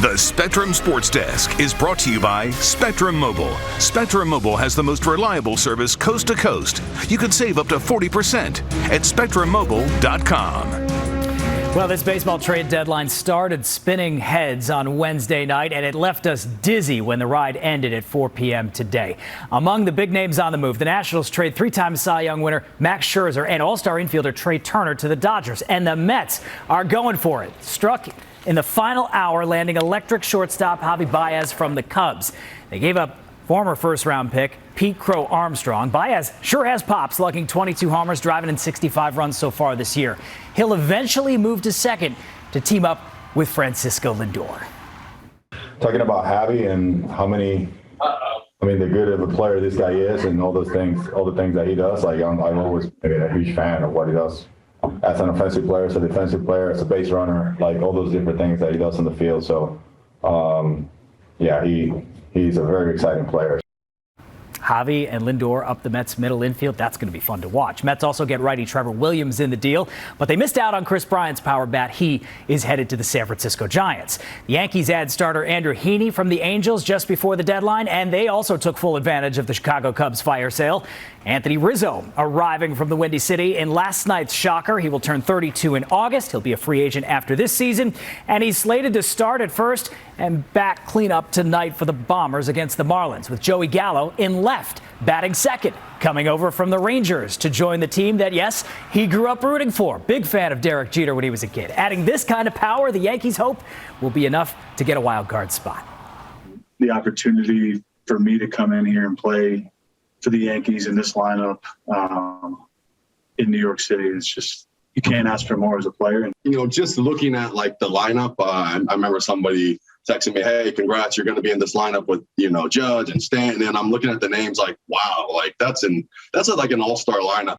The Spectrum Sports Desk is brought to you by Spectrum Mobile. Spectrum Mobile has the most reliable service coast to coast. You can save up to 40% at SpectrumMobile.com. Well, this baseball trade deadline started spinning heads on Wednesday night, and it left us dizzy when the ride ended at 4 p.m. today. Among the big names on the move, the Nationals trade three-time Cy Young winner Max Scherzer and all-star infielder Trey Turner to the Dodgers. And the Mets are going for it. Struck in the final hour, landing electric shortstop Javier Baez from the Cubs. They gave up former first-round pick Pete Crow Armstrong. Baez sure has pop, slugging 22 homers, driving in 65 runs so far this year. He'll eventually move to second to team up with Francisco Lindor. Talking about Javi and how many, the good of a player this guy is and all the things that he does, I'm always a huge fan of what he does. As an offensive player, as a defensive player, as a base runner, all those different things that he does on the field. So, he's a very exciting player. Javi and Lindor up the Mets' middle infield. That's going to be fun to watch. Mets also get righty Trevor Williams in the deal, but they missed out on Chris Bryant's power bat. He is headed to the San Francisco Giants. The Yankees add starter Andrew Heaney from the Angels just before the deadline, and they also took full advantage of the Chicago Cubs fire sale. Anthony Rizzo arriving from the Windy City in last night's shocker. He will turn 32 in August. He'll be a free agent after this season, and he's slated to start at first and bat cleanup tonight for the Bombers against the Marlins, with Joey Gallo in left, batting second, coming over from the Rangers to join the team that, yes, he grew up rooting for. Big fan of Derek Jeter when he was a kid. Adding this kind of power, the Yankees hope, will be enough to get a wild card spot. The opportunity for me to come in here and play for the Yankees in this lineup in New York City is just, you can't ask for more as a player. Just looking at the lineup, I remember somebody texting me, "Hey, congrats, you're going to be in this lineup with, Judge and Stanton." And I'm looking at the names wow, that's an all-star lineup.